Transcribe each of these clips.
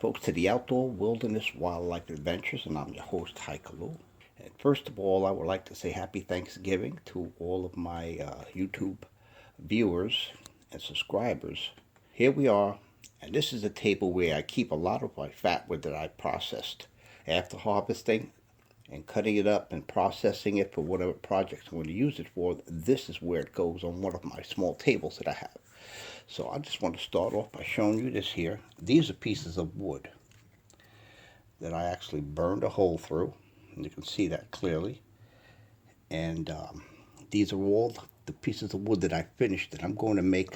folks, to the Outdoor Wilderness Wildlife Adventures, and I'm your host, Hikaloo. And first of all, I would like to say happy Thanksgiving to all of my YouTube viewers and subscribers. Here we are, and this is a table where I keep a lot of my fatwood that I processed after harvesting and cutting it up and processing it for whatever projects I'm going to use it for. This is where it goes on one of my small tables that I have. So I just want to start off by showing you this here. These are pieces of wood that I actually burned a hole through, and you can see that clearly. And these are all the pieces of wood that I finished, that I'm going to make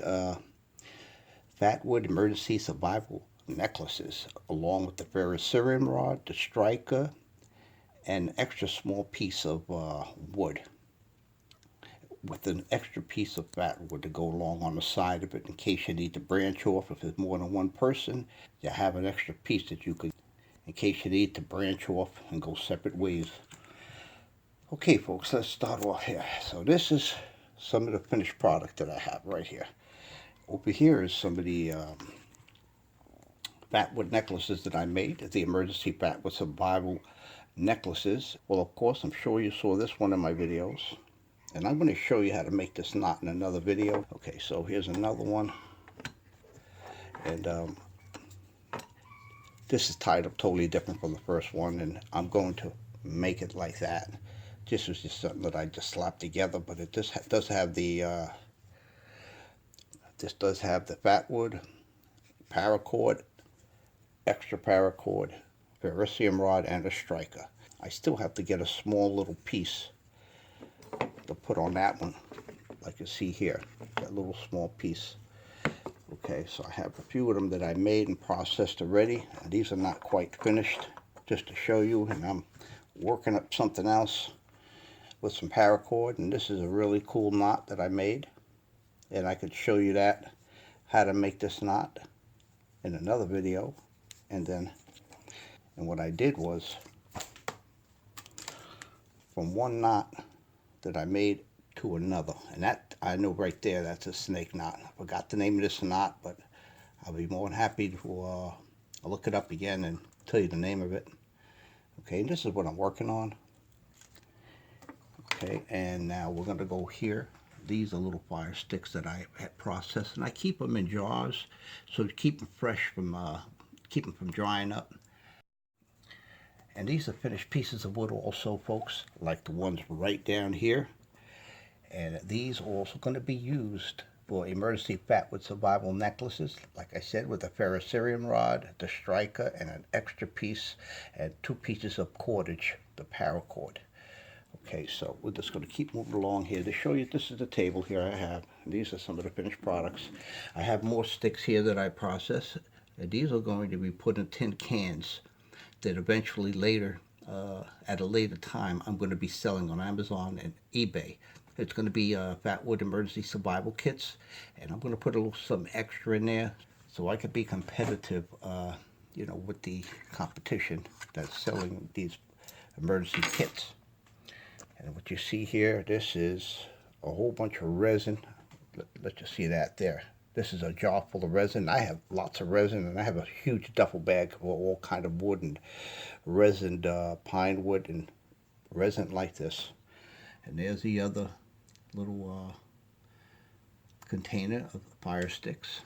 fatwood emergency survival necklaces, along with the ferrocerium rod, the striker, and an extra small piece of wood, with an extra piece of fatwood to go along on the side of it in case you need to branch off. If there's more than one person, you have an extra piece that you could, in case you need to branch off and go separate ways. Okay folks, let's start off here. So this is some of the finished product that I have right here. Over here is some of the fatwood necklaces that I made, the emergency fatwood survival necklaces. Well, of course, I'm sure you saw this one in my videos. And I'm going to show you how to make this knot in another video. Okay, so here's another one. And this is tied up totally different from the first one. And I'm going to make it like that. This was just something that I just slapped together. But it does have the, this does have the fatwood, paracord, extra paracord, ferrocerium rod, and a striker. I still have to get a small little piece to put on that one, like you see here, that little small piece. Okay, so I have a few of them that I made and processed already, and these are not quite finished, just to show you. And I'm working up something else with some paracord, and this is a really cool knot that I made, and I could show you that, how to make this knot, in another video. And what I did was, from one knot that I made to another, and that I know right there, that's a snake knot. I forgot the name of this knot, but I'll be more than happy to look it up again and tell you the name of it. Okay, and this is what I'm working on. Okay, and now we're going to go here. These are little fire sticks that I had processed, and I keep them in jars so to keep them fresh from keep them from drying up. And these are finished pieces of wood also, folks, like the ones right down here. And these are also going to be used for emergency fatwood survival necklaces, like I said, with a ferrocerium rod, the striker, and an extra piece, and 2 pieces of cordage, the paracord. Okay, so we're just going to keep moving along here to show you. This is the table here I have. These are some of the finished products. I have more sticks here that I process, and these are going to be put in tin cans that eventually later, at a later time, I'm going to be selling on Amazon and eBay. It's going to be fatwood emergency survival kits, and I'm going to put some extra in there so I could be competitive, you know, with the competition that's selling these emergency kits. And what you see here, this is a whole bunch of resin. Let you see that there. This is a jar full of resin. I have lots of resin, and I have a huge duffel bag of all kind of wood and resined pine wood and resin like this. And there's the other little container of fire sticks.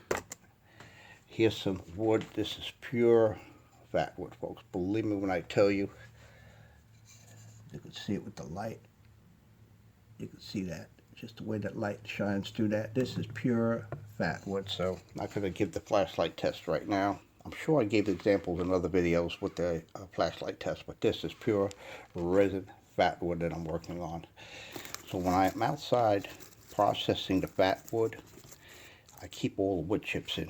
Here's some wood. This is pure fatwood, folks. Believe me when I tell you. You can see it with the light. You can see that. Just the way that light shines through that. This is pure fatwood, so I'm not going to give the flashlight test right now. I'm sure I gave examples in other videos with the flashlight test, but this is pure resin fatwood that I'm working on. So when I'm outside processing the fatwood, I keep all the wood chips in.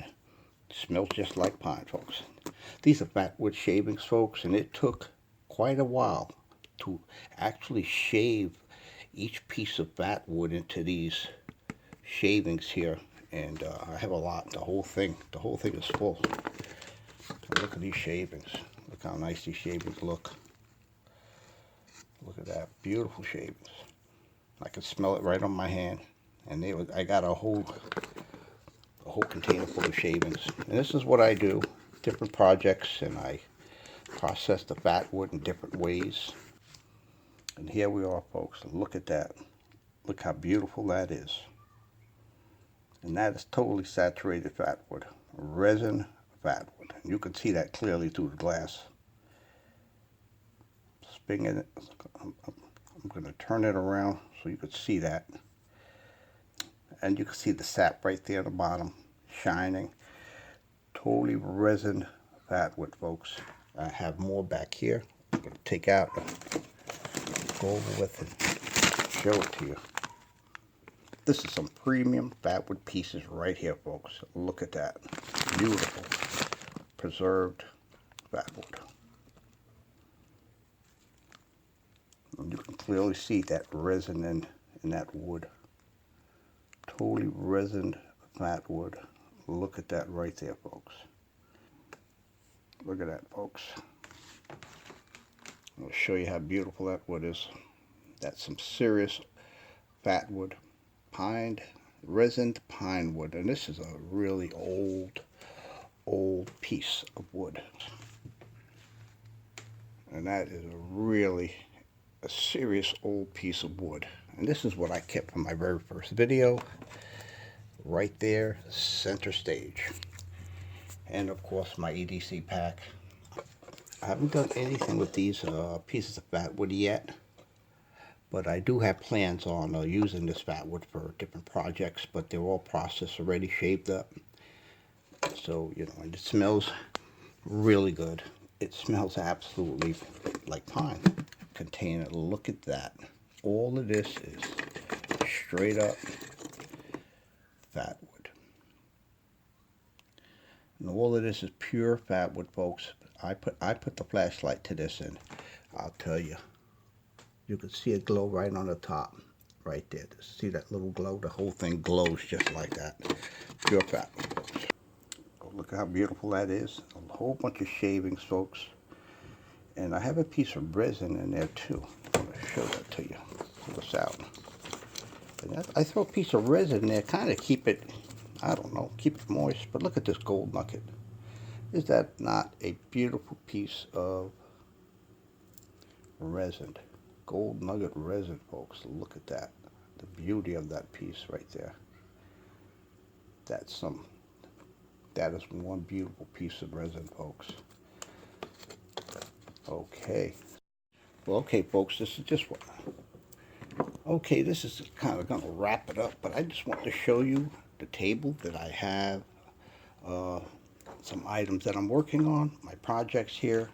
It smells just like pine, folks. These are fatwood shavings, folks, and it took quite a while to actually shave each piece of fatwood into these shavings here. And I have a lot. The whole thing is full. And look at these shavings. Look how nice these shavings look. Look at that, beautiful shavings. I can smell it right on my hand. And I got a whole container full of shavings. And this is what I do different projects, and I process the fat wood in different ways. And here we are, folks. Look at that. Look how beautiful that is. And that is totally saturated fat wood, resin fat wood. And you can see that clearly through the glass. Spinning it. I'm going to turn it around so you can see that. And you can see the sap right there at the bottom, shining. Totally resin fat wood, folks. I have more back here. I'm going to take out, go over with and show it to you. This is some premium fatwood pieces right here, folks. Look at that. Beautiful preserved fatwood. And you can clearly see that resin in that wood. Totally resined fatwood. Look at that right there, folks. Look at that, folks. I'll show you how beautiful that wood is. That's some serious fatwood. Resined pine wood. And this is a really old piece of wood. And that is a serious old piece of wood. And this is what I kept from my very first video. Right there, center stage. And of course my EDC pack. I haven't done anything with these pieces of fatwood yet, but I do have plans on using this fatwood for different projects, but they're all processed already, shaved up. So, you know, and it smells really good. It smells absolutely like pine container. Look at that. All of this is straight up fatwood. And all of this is pure fatwood, folks. I put the flashlight to this, and I'll tell you, you can see it glow right on the top, right there. See that little glow? The whole thing glows just like that. Pure fatwood, folks. Oh, look how beautiful that is. A whole bunch of shavings, folks. And I have a piece of resin in there too. I'm going to show that to you. Pull this out. And I throw a piece of resin in there, kind of keep it, I don't know, keep it moist. But look at this gold nugget. Is that not a beautiful piece of resin? Gold nugget resin, folks. Look at that. The beauty of that piece right there. That is one beautiful piece of resin, folks. Okay. Well, okay, folks, this is just what... Okay, this is kind of going to wrap it up, but I just want to show you the table that I have. Some items that I'm working on, my projects here.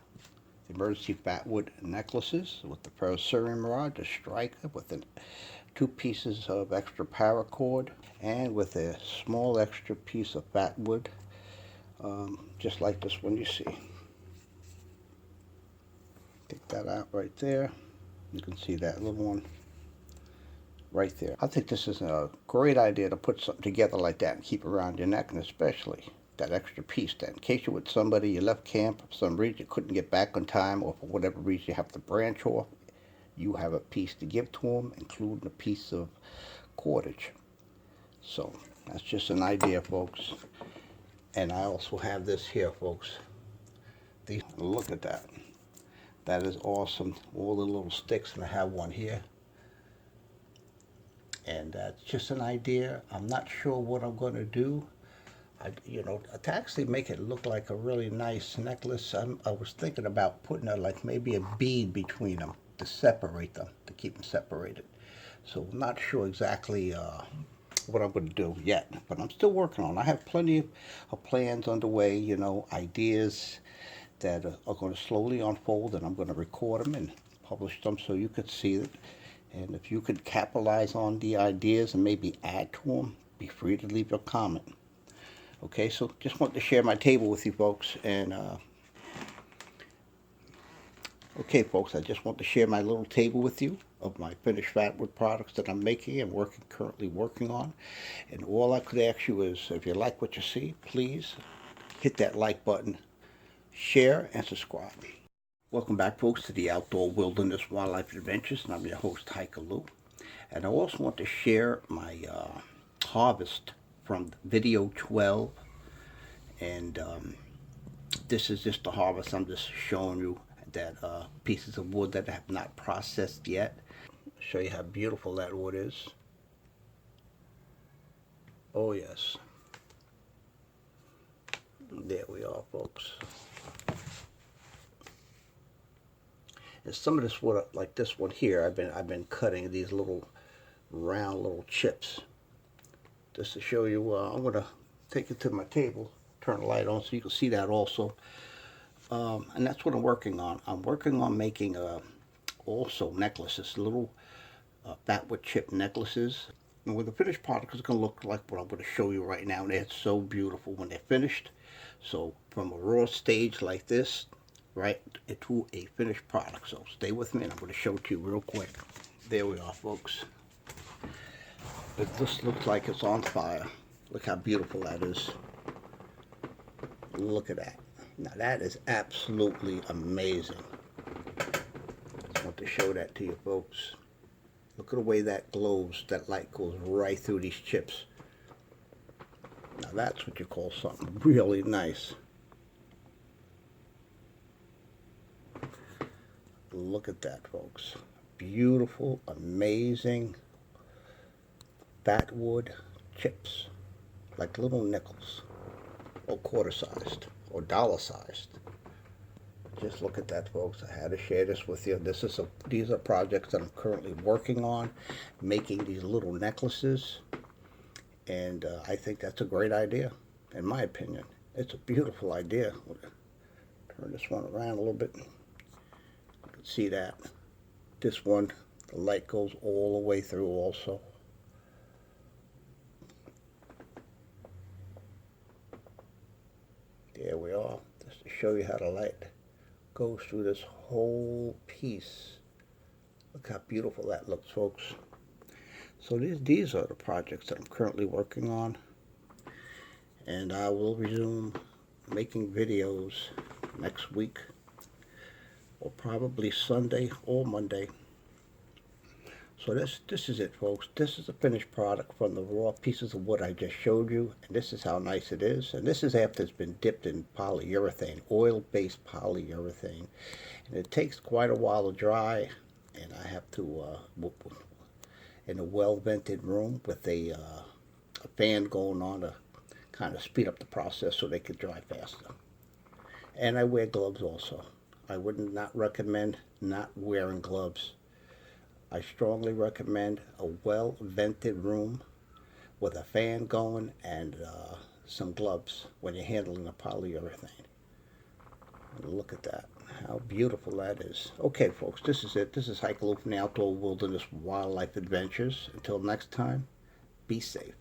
The emergency fatwood necklaces with the ferrocerium rod, the striker with 2 pieces of extra paracord, and with a small extra piece of fatwood, just like this one you see. Take that out right there. You can see that little one right there. I think this is a great idea to put something together like that and keep around your neck, and especially that extra piece that in case you're with somebody, you left camp for some reason, you couldn't get back on time, or for whatever reason you have to branch off, you have a piece to give to them, including a piece of cordage. So that's just an idea, folks. And I also have this here, folks. Look at that. That is awesome. All the little sticks, and I have one here. And that's just an idea. I'm not sure what I'm going to do. To actually make it look like a really nice necklace, I was thinking about putting like maybe a bead between them to separate them, to keep them separated. So I'm not sure exactly what I'm going to do yet, but I'm still working on it. I have plenty of plans underway, ideas that are going to slowly unfold, and I'm going to record them and publish them so you could see it. And if you could capitalize on the ideas and maybe add to them, be free to leave your comment. Okay, so just want to share my table with you folks, and okay folks, I just want to share my little table with you of my finished fatwood products that I'm making and currently working on. And all I could ask you is, if you like what you see, please hit that like button, share, and subscribe. Welcome back, folks, to the Outdoor Wilderness Wildlife Adventures, and I'm your host, Hiker Lou. And I also want to share my harvest from video 12, and This is just the harvest. I'm just showing you that pieces of wood that I have not processed yet. Show you how beautiful that wood is. Oh yes. There we are, folks. And some of this wood, like this one here, I've been cutting these little round little chips just to show you. I'm gonna take it to my table, turn the light on so you can see that also. And that's what I'm working on. I'm working on making also necklaces, little fatwood chip necklaces. And with the finished product, it's going to look like what I'm going to show you right now. And it's so beautiful when they're finished. So from a raw stage like this, right, to a finished product. So stay with me and I'm going to show it to you real quick. There we are, folks. It just looks like it's on fire. Look how beautiful that is. Look at that. Now that is absolutely amazing. I want to show that to you, folks. Look at the way that glows, that light goes right through these chips. Now that's what you call something really nice. Look at that, folks. Beautiful, amazing fatwood chips, like little nickels, or quarter-sized, or dollar-sized. Just look at that, folks. I had to share this with you. These are projects that I'm currently working on, making these little necklaces, and I think that's a great idea, in my opinion. It's a beautiful idea. Turn this one around a little bit. You can see that. This one, the light goes all the way through also. There we are, just to show you how the light goes through this whole piece. Look how beautiful that looks, folks. So these are the projects that I'm currently working on, and I will resume making videos next week, or probably Sunday or Monday. So this is it, folks. This is the finished product from the raw pieces of wood I just showed you, and this is how nice it is. And this is after it's been dipped in polyurethane, oil-based polyurethane, and it takes quite a while to dry. And I have to in a well-vented room with a fan going on to kind of speed up the process so they can dry faster. And I wear gloves also. I would not recommend not wearing gloves. I strongly recommend a well-vented room with a fan going and some gloves when you're handling the polyurethane. Look at that. How beautiful that is. Okay, folks, this is it. This is Hikaloo from the Outdoor Wilderness Wildlife Adventures. Until next time, be safe.